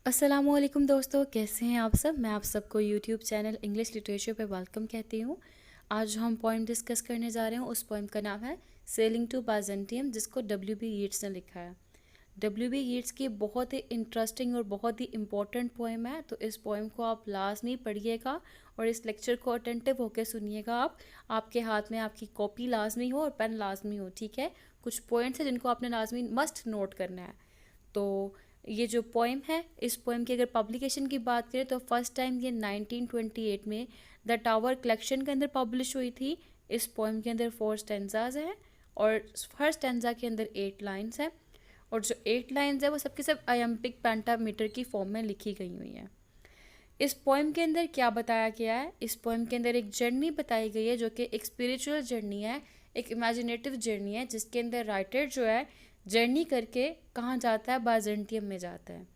अस्सलामुअलैकुम दोस्तों, कैसे हैं आप सब। मैं आप सबको यूट्यूब चैनल इंग्लिश लिटरेचर पे वेलकम कहती हूँ। आज हम पोइम डिस्कस करने जा रहे हैं। उस पोइम का नाम है सेलिंग टू बाइजेंटियम, जिसको W.B. यीट्स ने लिखा है। W.B. यीट्स की बहुत ही इंटरेस्टिंग और बहुत ही इम्पोर्टेंट पोइम है, तो इस पोइम को आप लाजमी पढ़िएगा और इस लेक्चर को अटेंटिव होकर सुनिएगा। आपके हाथ में आपकी कॉपी लाजमी हो और पेन लाजमी हो, ठीक है। कुछ पॉइंट्स हैं जिनको आपने लाजमी मस्ट नोट करना है। तो ये जो पोइम है, इस पोइम की अगर पब्लिकेशन की बात करें तो फर्स्ट टाइम ये 1928 में द टावर कलेक्शन के अंदर पब्लिश हुई थी। इस पोइम के अंदर 4 स्टेंजाज हैं और हर स्टेंजा के अंदर 8 लाइन्स हैं, और जो 8 लाइन्स है वो सबके सब आयम्पिक पेंटामीटर की फॉर्म में लिखी गई हुई हैं। इस पोइम के अंदर क्या बताया गया है, इस पोइम के अंदर एक जर्नी बताई गई है जो कि एक स्पिरिचुअल जर्नी है, एक इमेजिनेटिव जर्नी है, जिसके अंदर राइटर जो है जर्नी करके कहाँ जाता है, बाइजेंटियम में जाता है।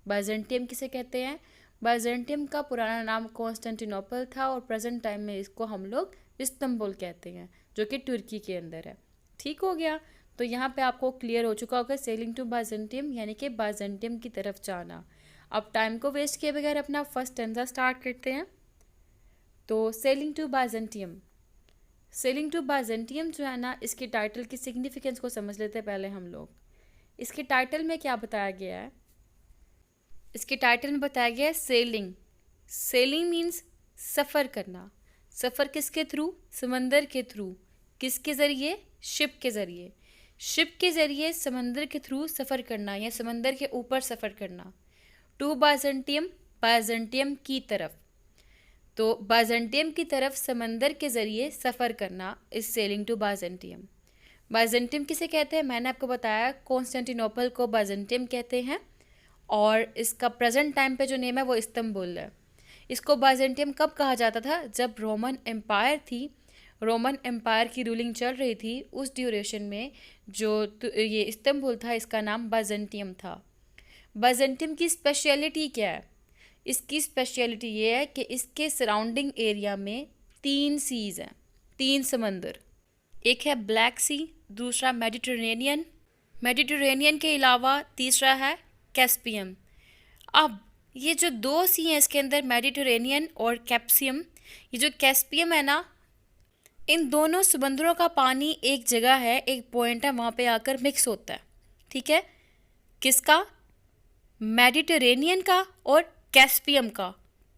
बाइजेंटियम किसे कहते हैं? बाइजेंटियम का पुराना नाम कॉन्स्टेंटिनोपल था और प्रेजेंट टाइम में इसको हम लोग इस्तंबुल कहते हैं, जो कि तुर्की के अंदर है। ठीक हो गया। तो यहाँ पे आपको क्लियर हो चुका होगा सेलिंग टू बाइजेंटियम यानी कि बाइजेंटियम की तरफ जाना। अब टाइम को वेस्ट किए बगैर अपना फर्स्ट स्टेंजा स्टार्ट करते हैं। तो sailing to Byzantium, sailing to Byzantium जो है ना, इसके टाइटल की सिग्निफिकेंस को समझ लेते हैं पहले हम लोग। इसके टाइटल में क्या बताया गया है? इसके टाइटल में बताया गया है सेलिंग। सेलिंग मीन्स सफ़र करना। सफ़र किसके थ्रू? समंदर के थ्रू। किसके ज़रिए? शिप के ज़रिए। शिप के ज़रिए समंदर के थ्रू सफ़र करना या समंदर के ऊपर सफ़र करना। टू बाइजेंटियम, बाइजेंटियम की तरफ। तो बाइजेंटियम की तरफ समंदर के ज़रिए सफ़र करना इस सेलिंग टू बाइजेंटियम। बाइजेंटियम किसे कहते हैं? मैंने आपको बताया कॉन्स्टेंटिनोपल को बाइजेंटियम कहते हैं, और इसका प्रेजेंट टाइम पे जो नेम है वो इस्तंबुल है। इसको बाइजेंटियम कब कहा जाता था? जब रोमन एम्पायर थी, रोमन एम्पायर की रूलिंग चल रही थी, उस ड्यूरेशन में जो ये इस्तंबुल था, इसका नाम बाइजेंटियम था। बाइजेंटियम की स्पेशलिटी क्या है? इसकी स्पेशलिटी ये है कि इसके सराउंडिंग एरिया में 3 सीज़ हैं, 3 समंदर। एक है ब्लैक सी, दूसरा मेडिटरेनियन, मेडिटरेनियन के अलावा तीसरा है कैस्पियम। अब ये जो 2 सी हैं इसके अंदर, मेडिटरेनियन और कैप्सियम, ये जो कैस्पियम है ना, इन दोनों समंदरों का पानी एक जगह है, एक पॉइंट है, वहाँ पे आकर मिक्स होता है। ठीक है। किसका? मेडिटरेनियन का और कैस्पियम का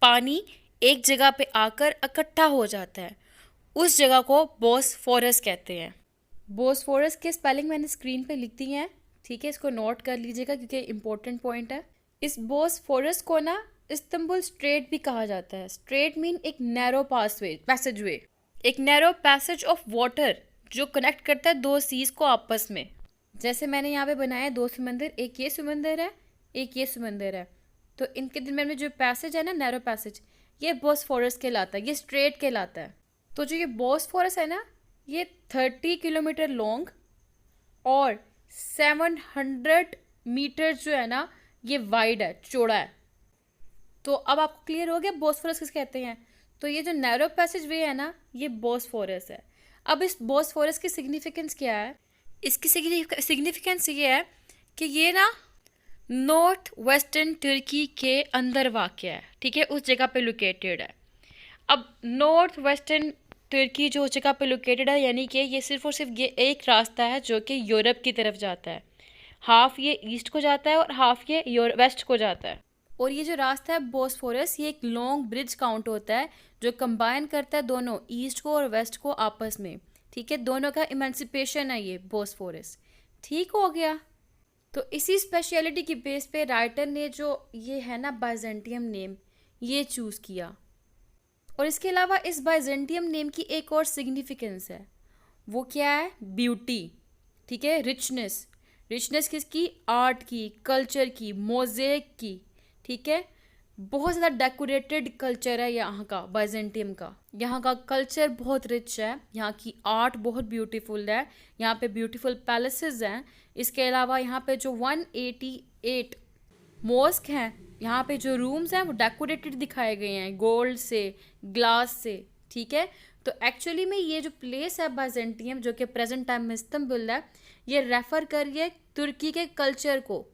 पानी एक जगह पे आकर इकट्ठा हो जाता है। उस जगह को बोस्फोरस कहते हैं। बोस्फोरस की स्पेलिंग मैंने स्क्रीन पे लिख दी है, ठीक है। इसको नोट कर लीजिएगा क्योंकि इम्पोर्टेंट पॉइंट है। इस बोस्फोरस को ना इस्तंबुल स्ट्रेट भी कहा जाता है। स्ट्रेट मीन एक नैरो पैसेजवे, एक नैरो पैसेज ऑफ वाटर जो कनेक्ट करता है 2 सीज को आपस में। जैसे मैंने यहाँ पे बनाया 2 समंदर, एक ये समंदर है, एक ये समंदर है, तो इनके दरमियान में जो पैसेज है ना, नैरो पैसेज, ये बोस्फोरस कहलाता है, ये स्ट्रेट कहलाता है। तो जो ये बोस्फोरस है ना, ये 30 किलोमीटर लॉन्ग और 700 मीटर जो है ना, ये वाइड है, चौड़ा है। तो अब आपको क्लियर हो गया बोस्फोरस किस कहते हैं। तो ये जो नैरो पैसेज वे है ना, ये बोस्फोरस है। अब इस बोस्फोरस की सिग्निफिकेंस क्या है? इसकी सिग्निफिकेंस ये है कि ये ना नॉर्थ वेस्टर्न तुर्की के अंदर वाक़ है, ठीक है, उस जगह पे लोकेटेड है। अब नॉर्थ वेस्टर्न तुर्की जो उस जगह पे लोकेटेड है, यानी कि ये सिर्फ और सिर्फ ये एक रास्ता है जो कि यूरोप की तरफ जाता है। हाफ ये ईस्ट को जाता है और हाफ ये वेस्ट को जाता है। और ये जो रास्ता है बोस्फोरस, ये एक लॉन्ग ब्रिज काउंट होता है जो कंबाइन करता है दोनों ईस्ट को और वेस्ट को आपस में, ठीक है। दोनों का इमेंसिपेशन है ये बोस्फोरस। ठीक हो गया। तो इसी स्पेशलिटी की बेस पे राइटर ने जो ये है ना बाइजेंटियम नेम, ये चूज़ किया। और इसके अलावा इस बाइजेंटियम नेम की एक और सिग्निफिकेंस है। वो क्या है? ब्यूटी, ठीक है, रिचनेस। रिचनेस किसकी? आर्ट की, कल्चर की, मोज़ेक की, ठीक है। बहुत ज़्यादा डेकोरेटेड कल्चर है यहाँ का, बाइजेंटियम का। यहाँ का कल्चर बहुत रिच है, यहाँ की आर्ट बहुत ब्यूटीफुल है, यहाँ पे ब्यूटीफुल पैलेसेस हैं। इसके अलावा यहाँ पे जो 188 मॉस्क हैं, यहाँ पे जो रूम्स हैं वो डेकोरेटेड दिखाए गए हैं गोल्ड से, ग्लास से, ठीक है। तो एक्चुअली में ये जो प्लेस है बाइजेंटियम, जो कि प्रेजेंट टाइम में इस्तंबुल है, ये रेफ़र कर रही है तुर्की के कल्चर को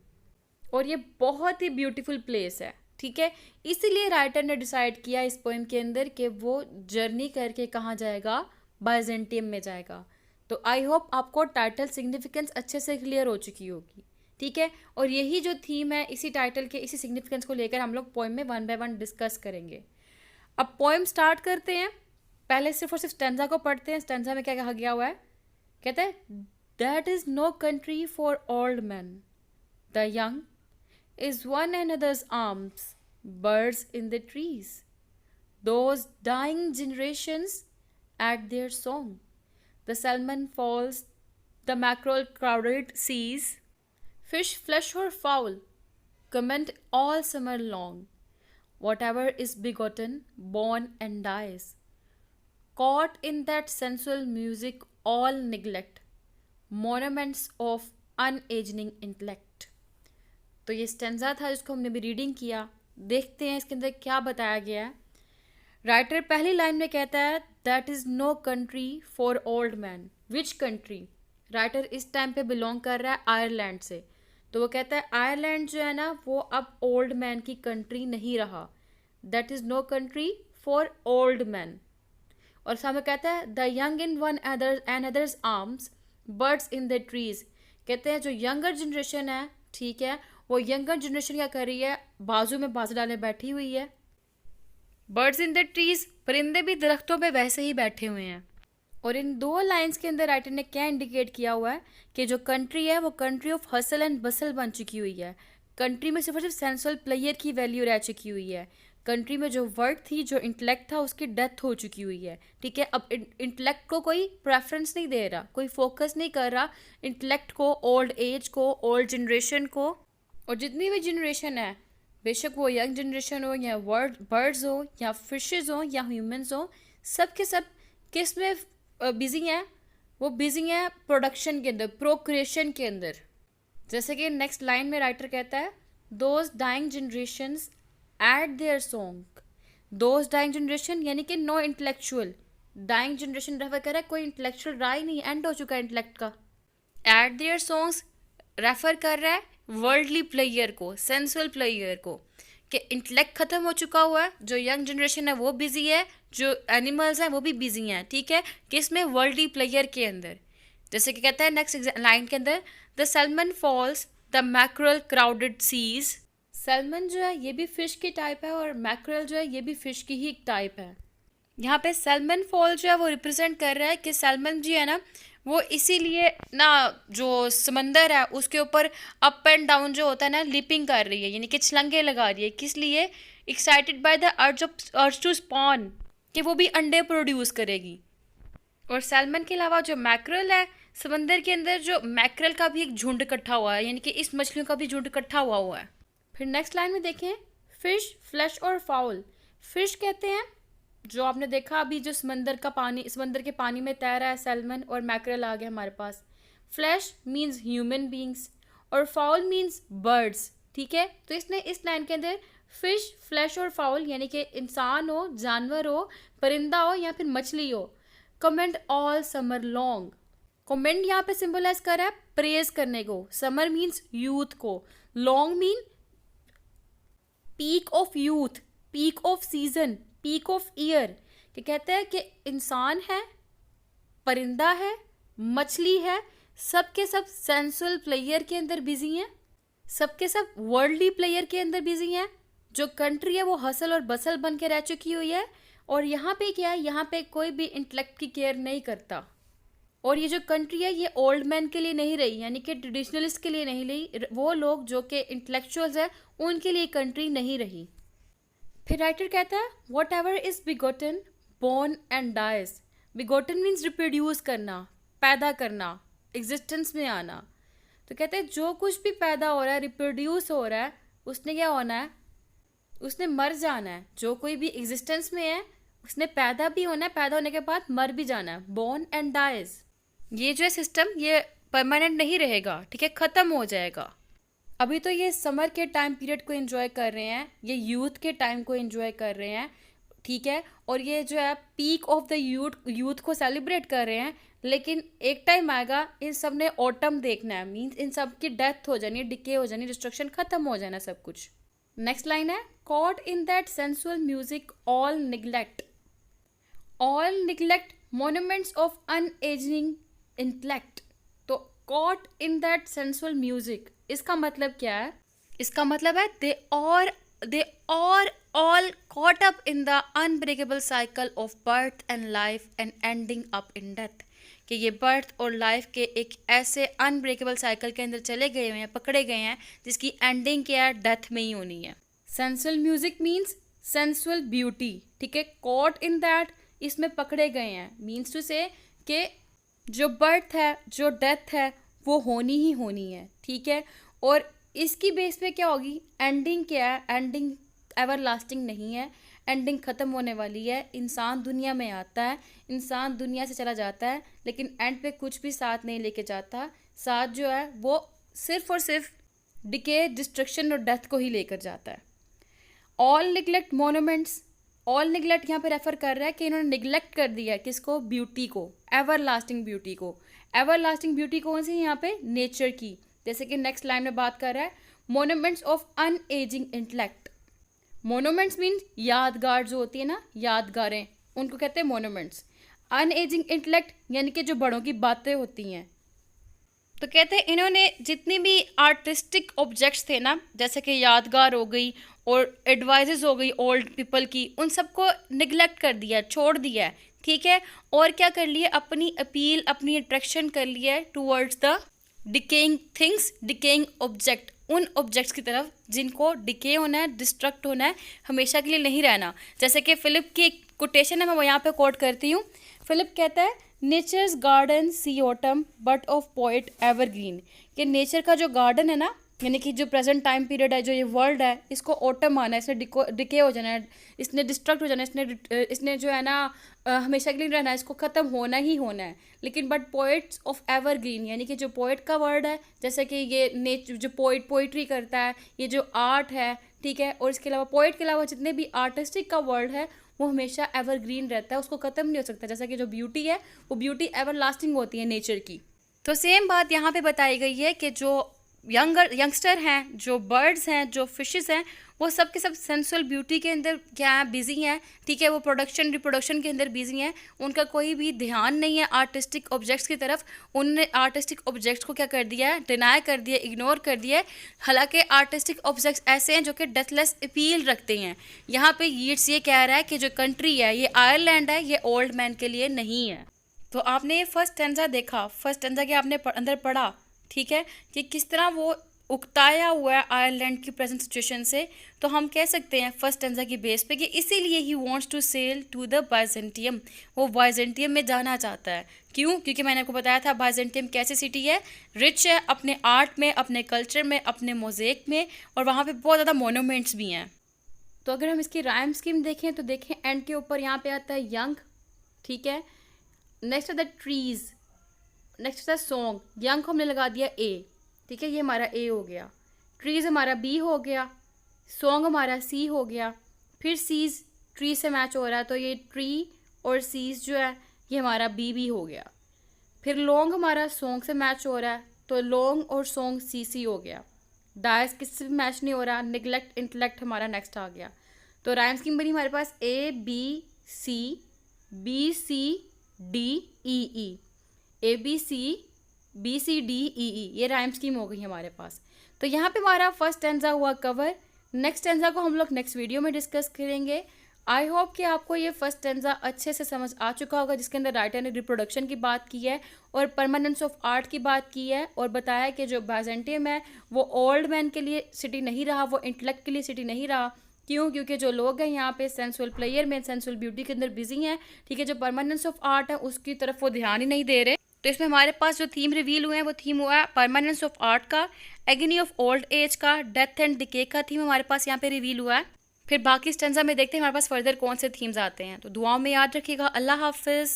और ये बहुत ही ब्यूटीफुल प्लेस है, ठीक है। इसीलिए राइटर ने डिसाइड किया इस पोएम के अंदर कि वो जर्नी करके कहाँ जाएगा, बाइजेंटियम में जाएगा। तो आई होप आपको टाइटल सिग्निफिकेंस अच्छे से क्लियर हो चुकी होगी, ठीक है। और यही जो थीम है, इसी टाइटल के इसी सिग्निफिकेंस को लेकर हम लोग पोएम में वन बाय वन डिस्कस करेंगे। अब पोएम स्टार्ट करते हैं। पहले सिर्फ और सिर्फ स्टैंजा को पढ़ते हैं। स्टैंजा में क्या कहा गया हुआ है, कहते हैं that is no country for old man, the young is one another's arms, birds in the trees. Those dying generations add their song. The salmon falls, the mackerel crowded seas. Fish, flesh or fowl, comment all summer long. Whatever is begotten, born and dies. Caught in that sensual music, all neglect. Monuments of unaging intellect. तो ये stanza था जिसको हमने भी reading किया। देखते हैं इसके अंदर क्या बताया गया है। राइटर पहली लाइन में कहता है that is no country for old man. Which country? Writer इस टाइम पे बिलोंग कर रहा है आयरलैंड से, तो वो कहता है आयरलैंड जो है ना वो अब ओल्ड मैन की कंट्री नहीं रहा। That is no country for old man. और सामने कहता है the young in one and others arms, birds in the trees. कहते हैं जो यंगर जनरेशन है, ठीक है, वो यंगर जनरेशन क्या कर रही है, बाजू में बाजू डाले बैठी हुई है। बर्ड्स इन द ट्रीज, परिंदे भी दरख्तों पे वैसे ही बैठे हुए हैं। और इन दो लाइंस के अंदर राइटर ने क्या इंडिकेट किया हुआ है कि जो कंट्री है वो कंट्री ऑफ हसल एंड बसल बन चुकी हुई है। कंट्री में सिर्फ और सिर्फ सेंसुअल प्लेयर की वैल्यू रह चुकी हुई है। कंट्री में जो वर्ड थी, जो इंटेलेक्ट था, उसकी डेथ हो चुकी हुई है, ठीक है। अब इंटेलेक्ट को कोई प्रेफरेंस नहीं दे रहा, कोई फोकस नहीं कर रहा इंटेलेक्ट को, ओल्ड एज को, ओल्ड जनरेशन को। और जितनी भी जनरेशन है, बेशक वो यंग जनरेशन हो या बर्ड्स हो या फिशेज हो या ह्यूमंस हो, सब के सब किस में बिजी हैं? वो बिजी हैं प्रोडक्शन के अंदर, प्रोक्रिएशन के अंदर। जैसे कि नेक्स्ट लाइन में राइटर कहता है those dying generations at their song. Those dying generation यानी कि no intellectual. Dying generation refer कर रहा है, कोई इंटेलेक्चुअल रहा ही नहीं, एंड हो चुका है इंटेलेक्ट का। एट देयर सॉन्ग्स रेफर कर रहा है वर्ल्डली प्लेयर को, सेंसुअल प्लेयर को, कि इंटेलेक्ट खत्म हो चुका हुआ है। जो यंग जनरेशन है वो बिजी है, जो एनिमल्स हैं वो भी बिजी हैं, ठीक है, किस में, वर्ल्डली प्लेयर के अंदर। जैसे कि कहता है नेक्स्ट लाइन के अंदर the salmon falls, the mackerel crowded seas. Salmon जो है ये भी फिश की टाइप है और मैक्रेल जो है ये भी फिश की ही टाइप है। यहाँ पे सैल्मन फॉल जो है वो रिप्रेजेंट कर रहा है कि सैल्मन जी है ना वो इसीलिए ना जो समंदर है उसके ऊपर अप एंड डाउन जो होता है ना लिपिंग कर रही है, यानी कि छलंगे लगा रही है। किस लिए? Excited by the urge to spawn, कि वो भी अंडे प्रोड्यूस करेगी। और सैल्मन के अलावा जो मैक्रेल है, समंदर के अंदर जो मैक्रेल का भी एक झुंड इकट्ठा हुआ है, यानी कि इस मछलियों का भी झुंड इकट्ठा हुआ है। फिर नेक्स्ट लाइन में देखें फिश, फ्लैश और फाउल। फिश कहते हैं जो आपने देखा अभी जो समंदर के पानी में तैर रहा है सैल्मन, और मैक्रेल आ गया हमारे पास। फ्लैश मीन्स ह्यूमन बींग्स और फाउल मीन्स बर्ड्स, ठीक है। तो इसने इस लाइन के अंदर फिश, फ्लैश और फाउल यानी कि इंसान हो, जानवर हो, परिंदा हो या फिर मछली हो, comment all summer long. Comment यहाँ पे सिंबलाइज कर रहा है प्रेज करने को। समर मीन्स यूथ को, long mean peak of youth, peak off season, peak of year. कि कहते हैं कि इंसान है, परिंदा है, मछली है, सब के सब सेंसुअल प्लेयर के अंदर बिजी हैं, सब के सब वर्ल्डली प्लेयर के अंदर बिजी हैं। जो कंट्री है वो हसल और बसल बन के रह चुकी हुई है। और यहाँ पे क्या है, यहाँ पे कोई भी इंटेलेक्ट की केयर नहीं करता। और ये जो कंट्री है ये ओल्ड मैन के लिए नहीं रही, यानी कि ट्रेडिशनलिस्ट के लिए नहीं रही, वो लोग जो कि इंटेलेक्चुअल्स हैं उनके लिए कंट्री नहीं रही। फिर राइटर कहता है whatever is begotten, born and dies. Begotten means reproduce करना, पैदा करना, एग्जिस्टेंस में आना। तो कहते हैं जो कुछ भी पैदा हो रहा है, रिप्रोड्यूस हो रहा है, उसने क्या होना है, उसने मर जाना है। जो कोई भी एग्जिस्टेंस में है उसने पैदा भी होना है, पैदा होने के बाद मर भी जाना है, बोर्न एंड डाइज। ये जो है सिस्टम ये परमानेंट नहीं रहेगा, ठीक है, ख़त्म हो जाएगा। अभी तो ये समर के टाइम पीरियड को एंजॉय कर रहे हैं, ये यूथ के टाइम को एंजॉय कर रहे हैं, ठीक है। और ये जो है पीक ऑफ द यूथ को सेलिब्रेट कर रहे हैं। लेकिन एक टाइम आएगा इन सब ने ऑटम देखना है, मीन्स इन सब की डेथ हो जानी है, डिके हो जानी, डिस्ट्रक्शन खत्म हो जाना सब कुछ। नेक्स्ट लाइन है caught in that sensual music all neglect monuments of unageing intellect. तो caught in that sensual music, इसका मतलब क्या है? इसका मतलब है they are all caught up in the unbreakable cycle of birth and life and ending up in death। कि ये बर्थ और लाइफ के एक ऐसे अनब्रेकेबल साइकिल के अंदर चले गए हुए हैं, पकड़े गए हैं, जिसकी एंडिंग क्या है? डेथ में ही होनी है। Sensual music means sensual beauty, ठीक है। कॉट इन दैट, इसमें पकड़े गए हैं, मीन्स टू से कि जो बर्थ है, जो डेथ है, वो होनी ही होनी है, ठीक है। और इसकी बेस पे क्या होगी? एंडिंग क्या है? एंडिंग एवर लास्टिंग नहीं है, एंडिंग ख़त्म होने वाली है। इंसान दुनिया में आता है, इंसान दुनिया से चला जाता है, लेकिन एंड पे कुछ भी साथ नहीं लेके जाता। साथ जो है वो सिर्फ और सिर्फ डिके, डिस्ट्रक्शन और डेथ को ही लेकर जाता है। All neglect monuments, all neglect यहाँ पे रेफर कर रहा है कि इन्होंने निगलेक्ट कर दिया है किसको? ब्यूटी को, एवर लास्टिंग ब्यूटी को। एवर लास्टिंग ब्यूटी कौन सी? यहाँ पे नेचर की। जैसे कि नेक्स्ट लाइन में बात कर रहा है monuments of unageing intellect. Monuments mean यादगार जो होती है ना, यादगारें, उनको कहते हैं मोनूमेंट्स। अनएजिंग इंटेलेक्ट यानी कि जो बड़ों की बातें होती हैं। तो कहते हैं इन्होंने जितनी भी आर्टिस्टिक ऑब्जेक्ट्स थे ना, जैसे कि यादगार हो गई और एडवाइजेस हो गई ओल्ड पीपल की, उन सबको निगलेक्ट कर दिया, छोड़ दिया है, ठीक है। और क्या कर लिया? अपनी अपील, अपनी अट्रैक्शन कर लिया है towards the decaying things, decaying object, उन ऑब्जेक्ट्स की तरफ जिनको डिके होना है, डिस्ट्रक्ट होना है, हमेशा के लिए नहीं रहना। जैसे कि फिलिप की एक कोटेशन है, मैं वो यहाँ पे कोट करती हूँ। फिलिप कहता है nature's garden see autumn but of poet evergreen. कि नेचर का जो गार्डन है ना, यानी कि जो प्रेजेंट टाइम पीरियड है, जो ये वर्ल्ड है, इसको ऑटम आना है, इसने डिके हो जाना है, इसने डिस्ट्रक्ट हो जाना है, इसने जो है ना हमेशा के लिए रहना है, इसको ख़त्म होना ही होना है। लेकिन बट पोइट्स ऑफ एवरग्रीन, यानी कि जो पोइट का वर्ड है, जैसे कि ये जो पोइट्री करता है, ये जो आर्ट है, ठीक है, और इसके अलावा पोइट के अलावा जितने भी आर्टिस्टिक का वर्ड है, वो हमेशा एवरग्रीन रहता है, उसको ख़त्म नहीं हो सकता। जैसा कि जो ब्यूटी है, वो ब्यूटी एवर लास्टिंग होती है नेचर की। तो सेम बात यहाँ पे बताई गई है कि जो यंगस्टर हैं, जो बर्ड्स हैं, जो फिशेस हैं, वो सब के सब सेंसुअल ब्यूटी के अंदर क्या है? बिजी हैं, ठीक है। वो प्रोडक्शन रिप्रोडक्शन के अंदर बिजी हैं, उनका कोई भी ध्यान नहीं है आर्टिस्टिक ऑब्जेक्ट्स की तरफ। उन्होंने आर्टिस्टिक ऑब्जेक्ट्स को क्या कर दिया है? डिनाई कर दिया, इग्नोर कर दिया है। हालांकि आर्टिस्टिक ऑब्जेक्ट्स ऐसे हैं जो कि डेथलेस अपील रखते हैं। यहाँ पे यीट्स ये कह रहा है कि जो कंट्री है, ये आयरलैंड है, ये ओल्ड मैन के लिए नहीं है। तो आपने ये फर्स्ट स्टैंजा देखा, फर्स्ट स्टैंजा के आपने अंदर पढ़ा, ठीक है, कि किस तरह वो उकताया हुआ है आयरलैंड की प्रेजेंट सिचुएशन से। तो हम कह सकते हैं फर्स्ट स्टैंजा की बेस पे कि इसीलिए he wants to sail to the Byzantium, वो बाइजेंटियम में जाना चाहता है। क्यों? क्योंकि मैंने आपको बताया था बाइजेंटियम कैसी सिटी है? रिच है अपने आर्ट में, अपने कल्चर में, अपने मोज़ेक में, और वहाँ पे बहुत ज़्यादा मोनूमेंट्स भी हैं। तो अगर हम इसकी राइम स्कीम देखें तो देखें एंड के ऊपर यहाँ पे आता है यंग, ठीक है। नेक्स्ट है द ट्रीज़, नेक्स्ट है सॉन्ग। यंग को हमने लगा दिया ए, ठीक है, ये हमारा ए हो गया। ट्रीज़ हमारा बी हो गया, सॉन्ग हमारा सी हो गया। फिर सीज ट्री से मैच हो रहा है, तो ये ट्री और सीज जो है ये हमारा बी हो गया। फिर लॉन्ग हमारा सॉन्ग से मैच हो रहा है, तो लॉन्ग और सॉन्ग सी हो गया। डायस किससे भी मैच नहीं हो रहा, निगलेक्ट इंटेलेक्ट हमारा नेक्स्ट आ गया। तो राइम स्कीम बनी हमारे पास A B C D E, A B C D E, ये राइम स्कीम हो गई हमारे पास। तो यहाँ पे हमारा फर्स्ट स्टैंजा हुआ कवर। नेक्स्ट स्टैंजा को हम लोग नेक्स्ट वीडियो में डिस्कस करेंगे। आई होप कि आपको ये फर्स्ट स्टैंजा अच्छे से समझ आ चुका होगा, जिसके अंदर राइटर ने रिप्रोडक्शन की बात की है और परमानेंस ऑफ आर्ट की बात की है, और बताया कि जो बाइजेंटियम है वो ओल्ड मैन के लिए सिटी नहीं रहा, वो इंटेलेक्ट के लिए सिटी नहीं रहा। क्यों? क्योंकि जो लोग हैं यहाँ पे सेंसुअल प्लेयर में, सेंसुअल ब्यूटी के अंदर बिजी हैं, ठीक है। जो परमानेंस ऑफ आर्ट है उसकी तरफ वो ध्यान ही नहीं दे रहे। तो इसमें हमारे पास जो थीम रिवील हुए हैं वो थीम हुआ है परमानेंस ऑफ आर्ट का, एगनी ऑफ ओल्ड एज का, डेथ एंड डिके का थीम हमारे पास यहाँ पे रिवील हुआ है। फिर बाकी स्टेंजा में देखते हैं हमारे पास फर्दर कौन से थीम्स आते हैं। तो दुआओं में याद रखिएगा। अल्लाह हाफिज़।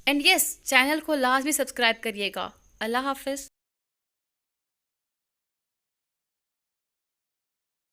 एंड यस, चैनल को लाजमी सब्सक्राइब करिएगा। अल्लाह हाफिज़।